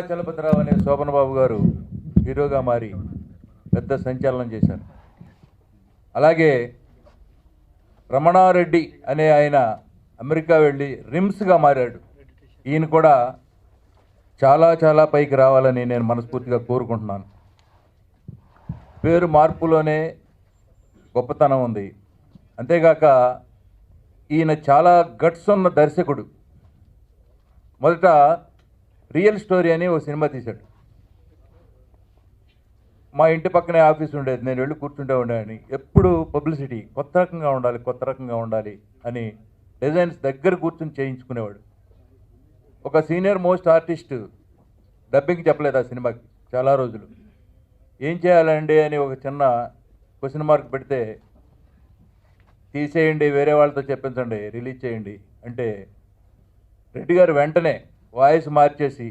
చలపతిరావు అనే శోభన్ బాబు గారు హీరోగా మారి పెద్ద సంచలనం చేశారు. అలాగే రమణారెడ్డి అనే ఆయన అమెరికా వెళ్ళి రిమ్స్గా మారాడు. ఈయన కూడా చాలా చాలా పైకి రావాలని నేను మనస్ఫూర్తిగా కోరుకుంటున్నాను. పేరు మార్పులోనే గొప్పతనం ఉంది. అంతేగాక ఈయన చాలా గట్స్ ఉన్న దర్శకుడు. మొదట రియల్ స్టోరీ అని ఒక సినిమా తీశాడు. మా ఇంటి పక్కనే ఆఫీస్ ఉండేది, నేను వెళ్ళి కూర్చుంటే ఉండేవాడిని. ఎప్పుడు పబ్లిసిటీ కొత్త రకంగా ఉండాలి, కొత్త రకంగా ఉండాలి అని డిజైన్స్ దగ్గర కూర్చుని చేయించుకునేవాడు. ఒక సీనియర్ మోస్ట్ ఆర్టిస్ట్ డబ్బింగ్ చెప్పలేదు ఆ సినిమాకి చాలా రోజులు. ఏం చేయాలండి అని ఒక చిన్న క్వశ్చన్ మార్క్ పెడితే, తీసేయండి, వేరే వాళ్ళతో చెప్పించండి, రిలీజ్ చేయండి అంటే రెడ్డి గారు వెంటనే వాయిస్ మార్చేసి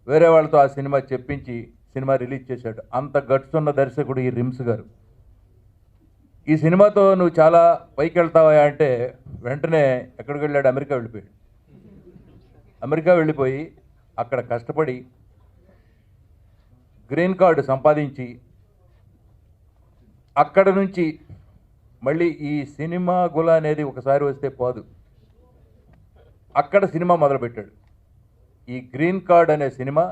వేరే వాళ్ళతో ఆ సినిమా చెప్పించి సినిమా రిలీజ్ చేశాడు. అంత గట్స్ ఉన్న దర్శకుడు ఈ రిమ్స్ గారు. ఈ సినిమాతో నువ్వు చాలా పైకి వెళ్తావా అంటే వెంటనే ఎక్కడికి వెళ్ళాడు? అమెరికా వెళ్ళిపోయాడు. అమెరికా వెళ్ళిపోయి అక్కడ కష్టపడి గ్రీన్ కార్డు సంపాదించి అక్కడ నుంచి మళ్ళీ ఈ సినిమా గుల అనేది ఒకసారి వస్తే పోదు, అక్కడ సినిమా మొదలుపెట్టాడు. ఈ గ్రీన్ కార్డ్ అనే సినిమా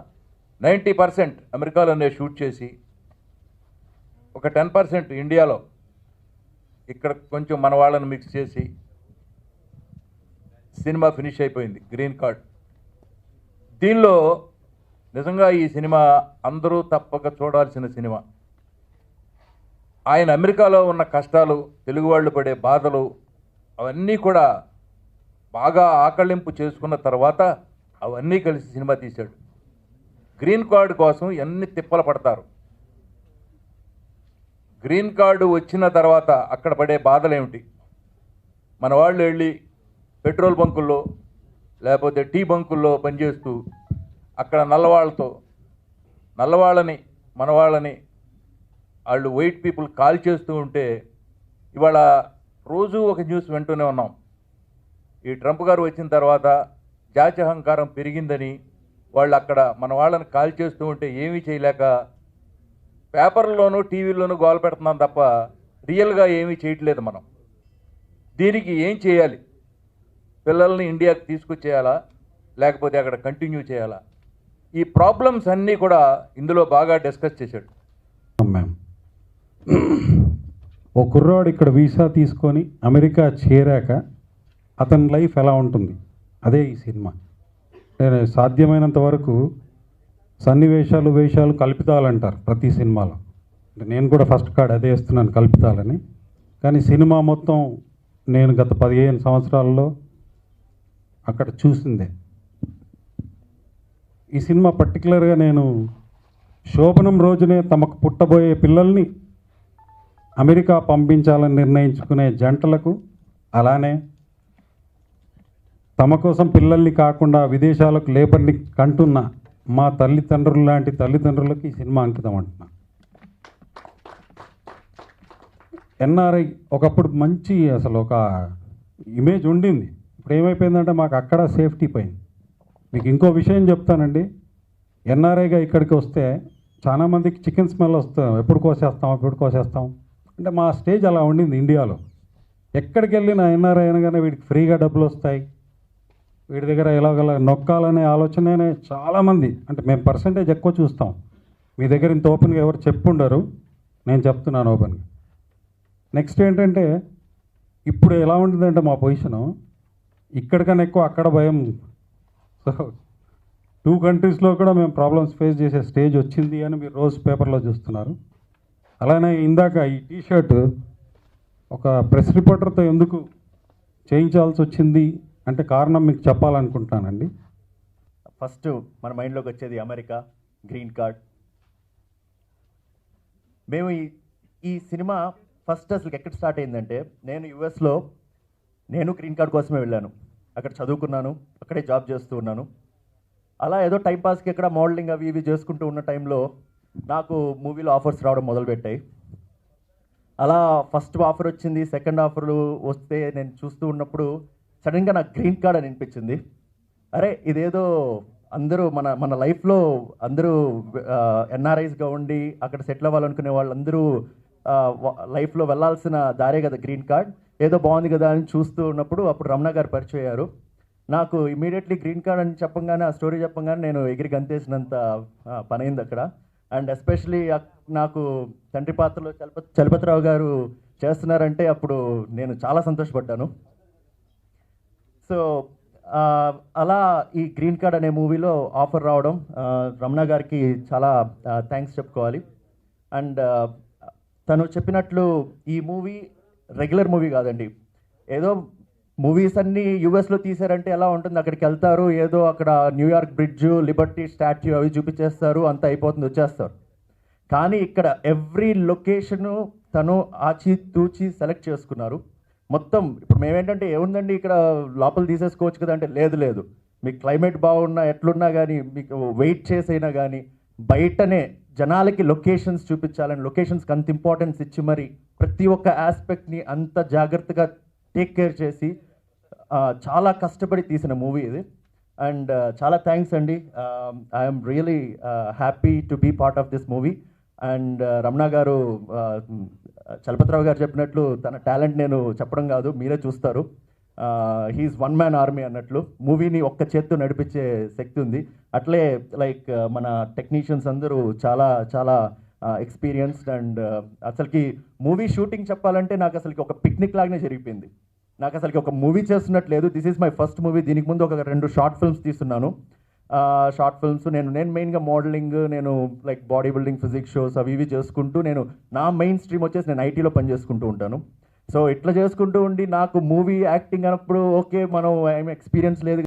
90% అమెరికాలోనే షూట్ చేసి ఒక 10% ఇండియాలో ఇక్కడ కొంచెం మన వాళ్ళని మిక్స్ చేసి సినిమా ఫినిష్ అయిపోయింది గ్రీన్ కార్డ్. దీనిలో నిజంగా ఈ సినిమా అందరూ తప్పక చూడాల్సిన సినిమా. ఆయన అమెరికాలో ఉన్న కష్టాలు, తెలుగు వాళ్ళు పడే బాధలు అవన్నీ కూడా బాగా ఆకళింపు చేసుకున్న తర్వాత అవన్నీ కలిసి సినిమా తీశాడు. గ్రీన్ కార్డు కోసం ఎన్ని తిప్పలు పడతారు. గ్రీన్ కార్డు వచ్చిన తర్వాత అక్కడ పడే బాధలు ఏమిటి? మన వాళ్ళు వెళ్ళి పెట్రోల్ బంకుల్లో లేకపోతే టీ బంకుల్లో పనిచేస్తూ అక్కడ నల్లవాళ్ళని మన వాళ్ళని వాళ్ళు వైట్ పీపుల్ కాల్ చేస్తూ ఉంటే ఇవాళ రోజు ఒక న్యూస్ వింటూనే ఉన్నాం. ఈ ట్రంప్ గారు వచ్చిన తర్వాత జాత్యహంకారం పెరిగిందని వాళ్ళు అక్కడ మన వాళ్ళని కాల్ చేస్తూ ఉంటే ఏమీ చేయలేక పేపర్లోనూ టీవీల్లోనూ గోల పెడుతున్నాం తప్ప రియల్గా ఏమీ చేయట్లేదు మనం. దీనికి ఏం చేయాలి? పిల్లల్ని ఇండియాకి తీసుకొచ్చేయాలా లేకపోతే అక్కడ కంటిన్యూ చేయాలా? ఈ ప్రాబ్లమ్స్ అన్నీ కూడా ఇందులో బాగా డిస్కస్ చేశాడు. మ్యామ్, ఓ కుర్రాడు ఇక్కడ వీసా తీసుకొని అమెరికా చేరాక అతని లైఫ్ ఎలా ఉంటుంది, అదే ఈ సినిమా. నేను సాధ్యమైనంత వరకు వేషాలు కల్పితాలంటారు ప్రతి సినిమాలో. నేను కూడా ఫస్ట్ కార్డ్ అదే వేస్తున్నాను, కల్పితాలని. కానీ సినిమా మొత్తం నేను గత 15 సంవత్సరాల్లో అక్కడ చూసిందే. ఈ సినిమా పర్టికులర్గా నేను శోభనం రోజునే తమకు పుట్టబోయే పిల్లల్ని అమెరికా పంపించాలని నిర్ణయించుకునే జంటలకు, అలానే తమ కోసం పిల్లల్ని కాకుండా విదేశాలకు లేబర్ని కంటున్న మా తల్లిదండ్రులు లాంటి తల్లిదండ్రులకు ఈ సినిమా అంకితం అంటున్నా. ఎన్ఆర్ఐ ఒకప్పుడు మంచి అసలు ఒక ఇమేజ్ ఉండింది. ఇప్పుడు ఏమైపోయిందంటే మాకు అక్కడ సేఫ్టీ పోయింది. మీకు ఇంకో విషయం చెప్తానండి. ఎన్ఆర్ఐగా ఇక్కడికి వస్తే చాలామందికి చికెన్ స్మెల్ వస్తాం, ఎప్పుడు కోసేస్తాం అంటే మా స్టేజ్ అలా ఉండింది ఇండియాలో. ఎక్కడికి వెళ్ళిన ఎన్ఆర్ఐ అనగానే వీడికి ఫ్రీగా డబ్బులు వస్తాయి, వీడి దగ్గర ఎలాగలా నొక్కాలనే ఆలోచననే చాలామంది. అంటే మేము పర్సంటేజ్ ఎక్కువ చూస్తాం. మీ దగ్గర ఇంత ఓపెన్గా ఎవరు చెప్పుండరు, నేను చెప్తున్నాను ఓపెన్గా. నెక్స్ట్ ఏంటంటే ఇప్పుడు ఎలా ఉంటుందంటే మా పొజిషను ఇక్కడికన్నా ఎక్కువ అక్కడ భయం. సో 2 కంట్రీస్లో కూడా మేము ప్రాబ్లమ్స్ ఫేస్ చేసే స్టేజ్ వచ్చింది అని మీరు రోజు పేపర్లో చూస్తున్నారు. అలానే ఇందాక ఈ టీషర్ట్ ఒక ప్రెస్ రిపోర్టర్తో ఎందుకు చేయించాల్సి వచ్చింది అంటే కారణం మీకు చెప్పాలనుకుంటున్నానండి. ఫస్ట్ మన మైండ్లోకి వచ్చేది అమెరికా, గ్రీన్ కార్డ్. మేము ఈ సినిమా ఫస్ట్ అసలు ఎక్కడ స్టార్ట్ అయిందంటే, నేను యుఎస్లో గ్రీన్ కార్డ్ కోసమే వెళ్ళాను. అక్కడ చదువుకున్నాను, అక్కడే జాబ్ చేస్తూ ఉన్నాను. అలా ఏదో టైంపాస్కి ఇక్కడ మోడలింగ్ అవి ఇవి చేసుకుంటూ ఉన్న టైంలో నాకు మూవీలో ఆఫర్స్ రావడం మొదలుపెట్టాయి. అలా ఫస్ట్ ఆఫర్ వచ్చింది, సెకండ్ ఆఫర్లు వస్తే నేను చూస్తూ ఉన్నప్పుడు సడన్గా నాకు గ్రీన్ కార్డ్ అని అనిపించింది. అరే ఇదేదో అందరూ మన మన లైఫ్లో అందరూ ఎన్ఆర్ఐస్గా ఉండి అక్కడ సెటిల్ అవ్వాలనుకునే వాళ్ళందరూ లైఫ్లో వెళ్ళాల్సిన దారే కదా గ్రీన్ కార్డ్. ఏదో బాగుంది కదా అని చూస్తూ ఉన్నప్పుడు అప్పుడు రమణ గారు పరిచయం అయ్యారు. నాకు ఇమీడియట్లీ గ్రీన్ కార్డ్ అని చెప్పంగానే, ఆ స్టోరీ చెప్పంగానే నేను ఎగిరి గంతేసినంత పని అయింది అక్కడ. అండ్ ఎస్పెషలీ నాకు తండ్రి పాత్రలో చలపతిరావు గారు చేస్తున్నారంటే అప్పుడు నేను చాలా సంతోషపడ్డాను. సో అలా ఈ గ్రీన్ కార్డ్ అనే మూవీలో ఆఫర్ రావడం రమణ గారికి చాలా థ్యాంక్స్ చెప్పుకోవాలి. అండ్ తను చెప్పినట్లు ఈ మూవీ రెగ్యులర్ మూవీ కాదండి. ఏదో మూవీస్ అన్నీ యూఎస్లో తీశారంటే ఎలా ఉంటుంది, అక్కడికి వెళ్తారు, ఏదో అక్కడ న్యూయార్క్ బ్రిడ్జ్, లిబర్టీ స్టాచ్యూ అవి చూపించేస్తారు, అంత అయిపోతుంది, వచ్చేస్తారు. కానీ ఇక్కడ ఎవ్రీ లొకేషను తను ఆచి తూచి సెలెక్ట్ చేసుకున్నారు. మొత్తం ఇప్పుడు మేమేంటంటే ఏముందండి ఇక్కడ లోపల తీసేసుకోవచ్చు కదా అంటే లేదు, మీకు క్లైమేట్ బాగున్నా ఎట్లున్నా కానీ, మీకు వెయిట్ చేసైనా కానీ బయటనే జనాలకి లొకేషన్స్ చూపించాలని లొకేషన్స్కి అంత ఇంపార్టెన్స్ ఇచ్చి మరి ప్రతి ఒక్క ఆస్పెక్ట్ని అంత జాగ్రత్తగా టేక్ కేర్ చేసి చాలా కష్టపడి తీసిన మూవీ ఇది. అండ్ చాలా థ్యాంక్స్ అండి. I'm really happy to be part of this movie. And Ramana garu, Chalapathirao గారు చెప్పినట్లు తన టాలెంట్ నేను చెప్పడం కాదు, మీరే చూస్తారు. హీఈస్ వన్ మ్యాన్ ఆర్మీ అన్నట్లు మూవీని ఒక్క చేత్తో నడిపించే శక్తి ఉంది. అట్లే లైక్ మన టెక్నీషియన్స్ అందరూ చాలా చాలా ఎక్స్పీరియన్స్డ్. అండ్ అసలుకి మూవీ షూటింగ్ చెప్పాలంటే నాకు అసలుకి ఒక పిక్నిక్ లాగానే జరిగిపోయింది. నాకు అసలుకి ఒక మూవీ చేస్తున్నట్లేదు. This is my first movie. దీనికి ముందు ఒక 2 షార్ట్ ఫిల్మ్స్ తీస్తున్నాను. షార్ట్ ఫిల్మ్స్ నేను మెయిన్గా మోడలింగ్, నేను like body building, physics shows అవి ఇవి చేసుకుంటూ, నా మెయిన్ స్ట్రీమ్ వచ్చేసి నేను ఐటీలో పనిచేసుకుంటూ ఉంటాను. సో ఇట్లా చేసుకుంటూ ఉండి నాకు మూవీ యాక్టింగ్ అన్నప్పుడు ఓకే మనం ఏం ఎక్స్పీరియన్స్ లేదు